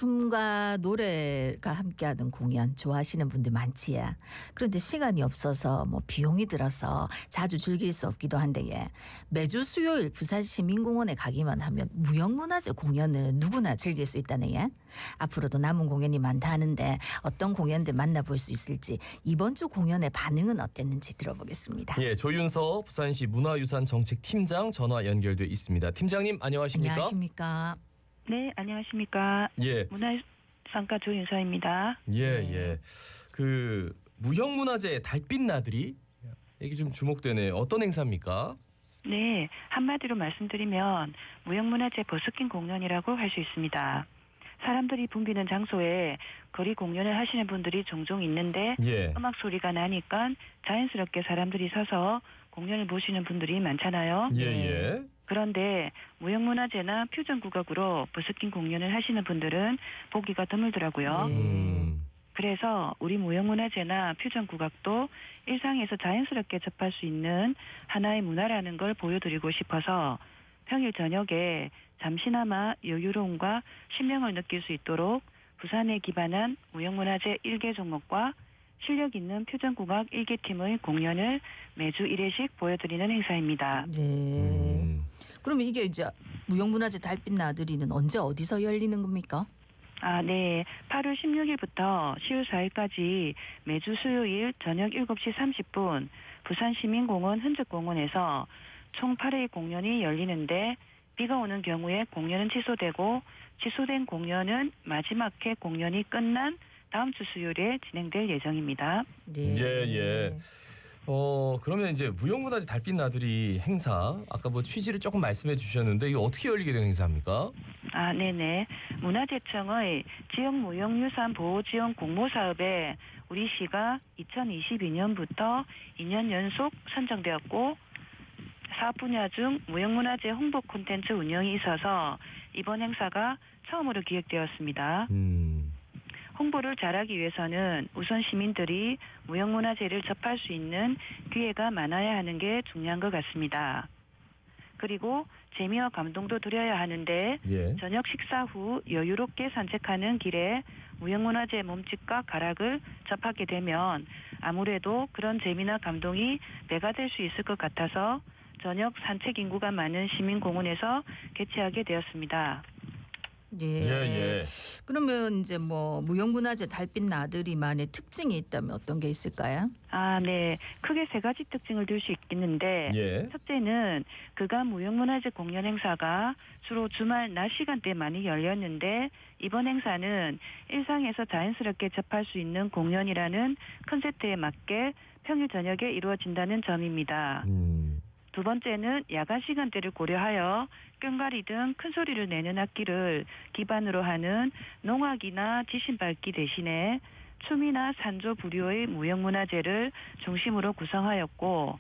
춤과 노래가 함께하는 공연 좋아하시는 분들 많지요. 그런데 시간이 없어서 뭐 비용이 들어서 자주 즐길 수 없기도 한데 매주 수요일 부산 시민공원에 가기만 하면 무형문화재 공연을 누구나 즐길 수 있다네. 앞으로도 남은 공연이 많다 하는데 어떤 공연들 만나볼 수 있을지 이번 주 공연의 반응은 어땠는지 들어보겠습니다. 예, 조윤서 부산시 문화유산정책팀장 전화 연결돼 있습니다. 팀장님 안녕하십니까? 안녕하십니까? 네, 안녕하십니까. 예, 문화상가 조윤서입니다. 예. 그 무형문화재 달빛 나들이 이게 좀 주목되네. 어떤 행사입니까? 네, 한마디로 말씀드리면 무형문화재 버스킹 공연이라고 할 수 있습니다. 사람들이 붐비는 장소에 거리 공연을 하시는 분들이 종종 있는데 예, 음악 소리가 나니까 자연스럽게 사람들이 서서 공연을 보시는 분들이 많잖아요. 예. 그런데 무형문화재나 퓨전국악으로 버스킹 공연을 하시는 분들은 보기가 드물더라고요. 그래서 우리 무형문화재나 퓨전국악도 일상에서 자연스럽게 접할 수 있는 하나의 문화라는 걸 보여드리고 싶어서 평일 저녁에 잠시나마 여유로움과 신명을 느낄 수 있도록 부산에 기반한 무형문화재 1개 종목과 실력 있는 퓨전국악 1개 팀의 공연을 매주 1회씩 보여드리는 행사입니다. 네. 그러면 이게 이제 무형문화재 달빛 나들이는 언제 어디서 열리는 겁니까? 네. 8월 16일부터 10월 4일까지 매주 수요일 저녁 7시 30분 부산시민공원 흔적공원에서 총 8회의 공연이 열리는데 비가 오는 경우에 공연은 취소되고 취소된 공연은 마지막 회 공연이 끝난 다음 주 수요일에 진행될 예정입니다. 네. 예. 그러면 이제 무형문화재 달빛 나들이 행사 아까 뭐 취지를 조금 말씀해 주셨는데 이거 어떻게 열리게 된 행사입니까? 네네. 문화재청의 지역무형유산 보호지원 공모사업에 우리 시가 2022년부터 2년 연속 선정되었고 사업 분야 중 무형문화재 홍보 콘텐츠 운영이 있어서 이번 행사가 처음으로 기획되었습니다. 홍보를 잘하기 위해서는 우선 시민들이 무형문화재를 접할 수 있는 기회가 많아야 하는 게 중요한 것 같습니다. 그리고 재미와 감동도 드려야 하는데 예. 저녁 식사 후 여유롭게 산책하는 길에 무형문화재 몸짓과 가락을 접하게 되면 아무래도 그런 재미나 감동이 배가 될 수 있을 것 같아서 저녁 산책 인구가 많은 시민공원에서 개최하게 되었습니다. 예. 그러면 이제 뭐 무형문화재 달빛 나들이만의 특징이 있다면 어떤 게 있을까요? 네. 크게 세 가지 특징을 들 수 있겠는데 예. 첫째는 그간 무형문화재 공연 행사가 주로 주말 낮 시간대에 많이 열렸는데 이번 행사는 일상에서 자연스럽게 접할 수 있는 공연이라는 컨셉트에 맞게 평일 저녁에 이루어진다는 점입니다. 두 번째는 야간 시간대를 고려하여 꽹과리 등 큰 소리를 내는 악기를 기반으로 하는 농악이나 지신밟기 대신에 춤이나 산조 부류의 무형문화재를 중심으로 구성하였고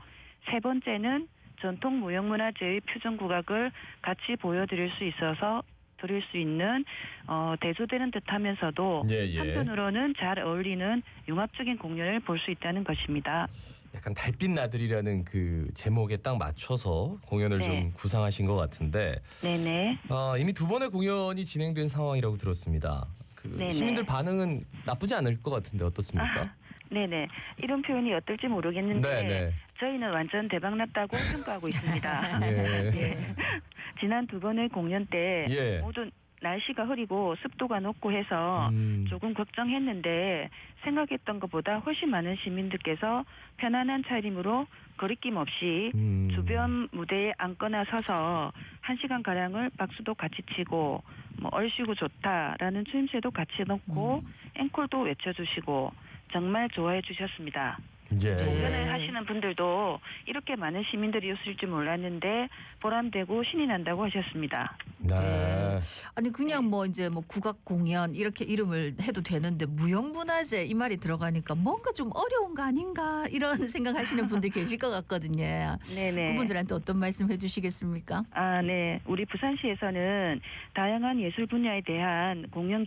세 번째는 전통 무형문화재의 퓨전국악을 같이 보여드릴 수 있어서 드릴 수 있는 대조되는 듯하면서도 한편으로는 잘 어울리는 융합적인 공연을 볼 수 있다는 것입니다. 약간 달빛 나들이라는 그 제목에 딱 맞춰서 공연을 좀 구상하신 것 같은데 네네. 이미 두 번의 공연이 진행된 상황이라고 들었습니다. 시민들 반응은 나쁘지 않을 것 같은데 어떻습니까? 네네. 이런 표현이 어떨지 모르겠는데 저희는 완전 대박났다고 평가하고 있습니다. 예. 지난 두 번의 공연 때 모두 날씨가 흐리고 습도가 높고 해서 조금 걱정했는데 생각했던 것보다 훨씬 많은 시민들께서 편안한 차림으로 거리낌 없이 주변 무대에 앉거나 서서 1시간가량을 박수도 같이 치고 얼씨구 좋다라는 추임새도 같이 넣고 앵콜도 외쳐주시고 정말 좋아해 주셨습니다. 공연을 하시는 분들도 이렇게 많은 시민들이 있을 줄 몰랐는데 보람되고 신이 난다고 하셨습니다. 아니 그냥 뭐 이제 뭐 국악 공연 이렇게 이름을 해도 되는데 무형문화재 이 말이 들어가니까 뭔가 좀 어려운 거 아닌가 이런 생각하시는 분들 계실 것 같거든요. 네네. 그분들한테 어떤 말씀 해주시겠습니까? 네. 우리 부산시에서는 다양한 예술 분야에 대한 공연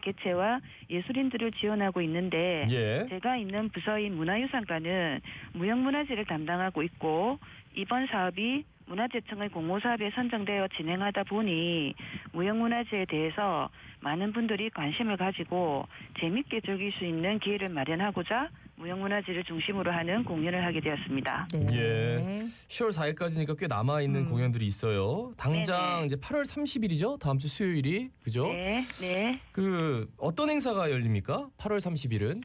개최와 예술인들을 지원하고 있는데 제가 있는 부서인 문화유산과는 무형문화재를 담당하고 있고 이번 사업이 문화재청의 공모사업에 선정되어 진행하다 보니 무형문화재에 대해서 많은 분들이 관심을 가지고 재밌게 즐길 수 있는 기회를 마련하고자 무형문화재를 중심으로 하는 공연을 하게 되었습니다. 네. 예. 10월 4일까지니까 꽤 남아 있는 공연들이 있어요. 당장 네네. 이제 8월 30일이죠. 다음 주 수요일이 그죠? 네, 네. 그 어떤 행사가 열립니까? 8월 30일은?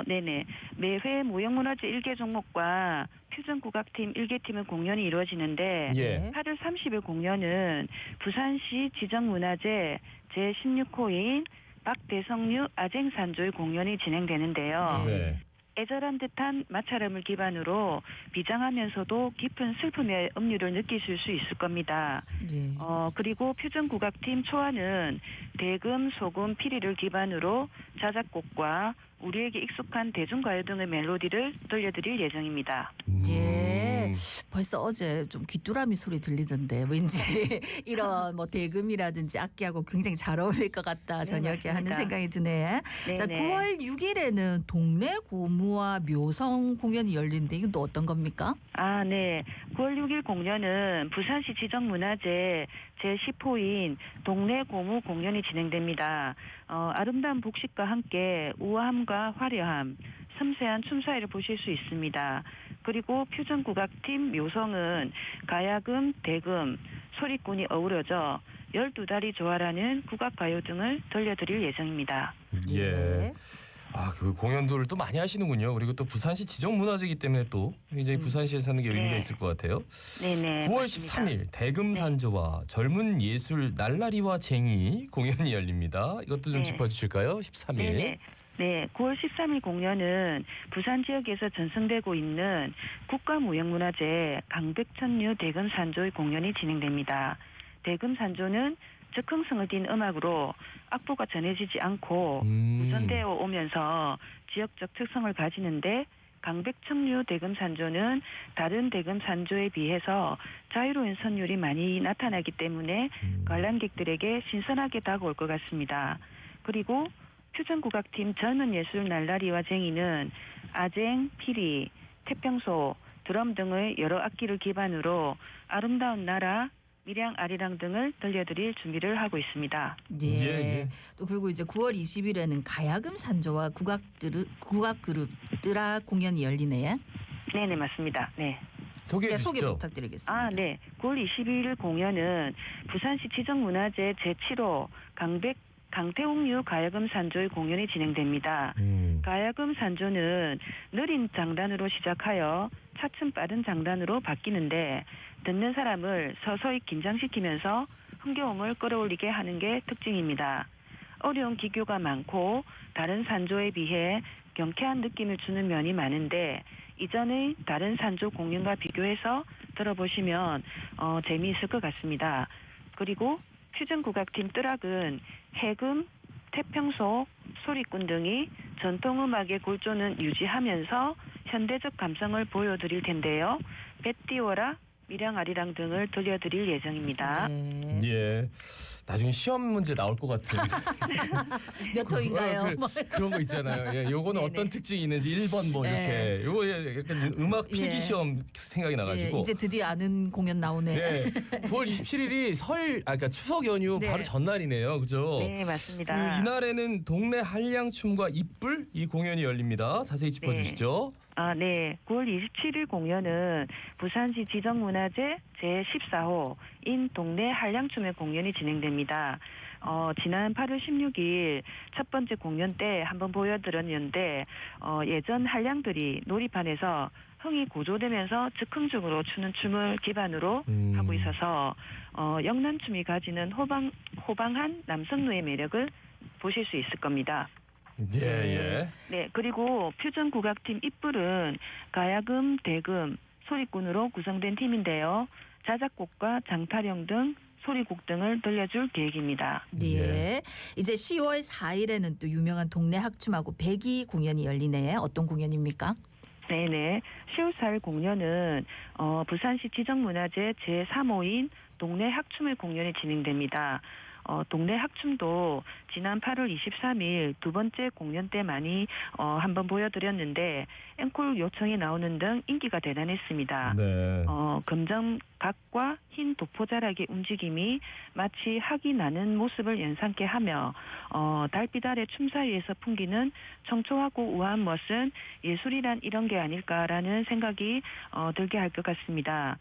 네네. 매회 무형문화재 1개 종목과 퓨전국악팀 1개 팀의 공연이 이루어지는데 예. 8월 30일 공연은 부산시 지정문화재 제16호인 박대성류 아쟁산조의 공연이 진행되는데요. 네. 애절한 듯한 마찰음을 기반으로 비장하면서도 깊은 슬픔의 음유를 느끼실 수 있을 겁니다. 네. 그리고 퓨전국악팀 초안은 대금, 소금, 피리를 기반으로 자작곡과 우리에게 익숙한 대중가요 등의 멜로디를 들려드릴 예정입니다. 예. 벌써 어제 좀 귀뚜라미 소리 들리던데 왠지 이런 뭐 대금이라든지 악기하고 굉장히 잘 어울릴 것 같다 네, 저녁에 맞습니다. 하는 생각이 드네. 자, 네네. 9월 6일에는 동네 고무와 묘성 공연이 열리는데 이건 또 어떤 겁니까? 네. 9월 6일 공연은 부산시 지정문화재 제10호인 동네 고무 공연이 진행됩니다. 아름다운 복식과 함께 우아함과 화려함, 섬세한 춤 사이를 보실 수 있습니다. 그리고 퓨전국악팀 묘성은 가야금, 대금, 소리꾼이 어우러져 12달이 조화라는 국악가요 등을 들려드릴 예정입니다. 예. 그 공연들을 또 많이 하시는군요. 그리고 또 부산시 지정문화재이기 때문에 또 굉장히 부산시에서 하는 게 의미가 네. 있을 것 같아요. 네네. 9월 맞습니다. 13일 대금산조와 젊은 예술 날라리와 쟁이 공연이 열립니다. 이것도 좀 네. 짚어주실까요? 13일. 네네. 네, 9월 13일 공연은 부산 지역에서 전승되고 있는 국가무형문화재 강백천류 대금산조의 공연이 진행됩니다. 대금산조는 즉흥성을 띤 음악으로 악보가 전해지지 않고 구전되어 오면서 지역적 특성을 가지는데 강백천류 대금산조는 다른 대금산조에 비해서 자유로운 선율이 많이 나타나기 때문에 관람객들에게 신선하게 다가올 것 같습니다. 그리고 퓨전국악팀 젊은 예술 날라리와 쟁이는 아쟁, 피리, 태평소, 드럼 등의 여러 악기를 기반으로 아름다운 나라, 밀양 아리랑 등을 들려드릴 준비를 하고 있습니다. 예. 예. 또 그리고 이제 9월 20일에는 가야금 산조와 국악 그룹 뜨라 공연이 열리네요. 네네, 맞습니다. 네. 소개해 네, 소개 주시죠. 부탁드리겠습니다. 네. 9월 22일 공연은 부산시 지정문화재 제7호 강태웅류 가야금 산조의 공연이 진행됩니다. 가야금 산조는 느린 장단으로 시작하여 차츰 빠른 장단으로 바뀌는데 듣는 사람을 서서히 긴장시키면서 흥겨움을 끌어올리게 하는 게 특징입니다. 어려운 기교가 많고 다른 산조에 비해 경쾌한 느낌을 주는 면이 많은데 이전의 다른 산조 공연과 비교해서 들어보시면 재미있을 것 같습니다. 그리고 퓨전국악팀 뜨락은 해금, 태평소, 소리꾼 등이 전통음악의 골조는 유지하면서 현대적 감성을 보여드릴 텐데요. 배 띄워라, 밀양 아리랑 등을 들려드릴 예정입니다. 네. 예. 나중에 시험 문제 나올 것 같은 몇 호인가요? 그런 거 있잖아요. 예, 요거는 네네. 어떤 특징이 있는지 1번 뭐 네. 이렇게 요거 약간 음악 필기 예. 시험 생각이 나가지고 예, 이제 드디어 아는 공연 나오네. 네. 9월 27일이 그러니까 추석 연휴 네. 바로 전날이네요. 그죠? 네, 맞습니다. 이날에는 동네 한량춤과 입불 이 공연이 열립니다. 자세히 짚어 주시죠. 네. 9월 27일 공연은 부산시 지정문화재 제14호인 동네 한량춤의 공연이 진행됩니다. 지난 8월 16일 첫 번째 공연 때 한번 보여드렸는데 예전 한량들이 놀이판에서 흥이 고조되면서 즉흥적으로 추는 춤을 기반으로 하고 있어서 영남춤이 가지는 호방한 남성노의 매력을 보실 수 있을 겁니다. 예. 네, 그리고 퓨전국악팀 입불은 가야금, 대금, 소리꾼으로 구성된 팀인데요. 자작곡과 장타령 등 소리곡 등을 들려줄 계획입니다. 네. 예. 이제 10월 4일에는 또 유명한 동네 학춤하고 배기 공연이 열리네. 어떤 공연입니까? 네네. 10월 4일 공연은 부산시 지정문화재 제3호인 동네 학춤의 공연이 진행됩니다. 동네 학춤도 지난 8월 23일 두 번째 공연 때 많이 한번 보여드렸는데 앵콜 요청이 나오는 등 인기가 대단했습니다. 네. 검정각과 흰 도포자락의 움직임이 마치 학이 나는 모습을 연상케 하며 달빛 아래 춤 사이에서 풍기는 청초하고 우아한 멋은 예술이란 이런 게 아닐까라는 생각이 들게 할 것 같습니다.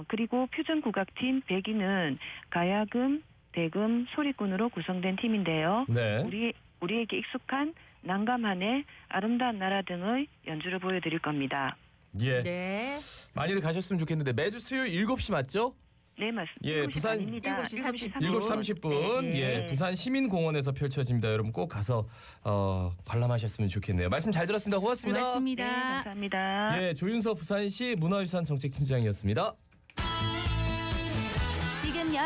그리고 퓨전국악팀 백이는 가야금, 대금, 소리꾼으로 구성된 팀인데요. 네. 우리에게 익숙한 난감한의 아름다운 나라 등의 연주를 보여드릴 겁니다. 예. 네. 많이들 가셨으면 좋겠는데 매주 수요일 7시 맞죠? 네, 맞습니다. 예, 7시 부산 반입니다. 7시 30분. 7시 30분. 네. 예, 부산 시민공원에서 펼쳐집니다. 여러분 꼭 가서 관람하셨으면 좋겠네요. 말씀 잘 들었습니다. 고맙습니다. 고맙습니다. 네, 감사합니다. 예, 조윤서 부산시 문화유산 정책팀장이었습니다.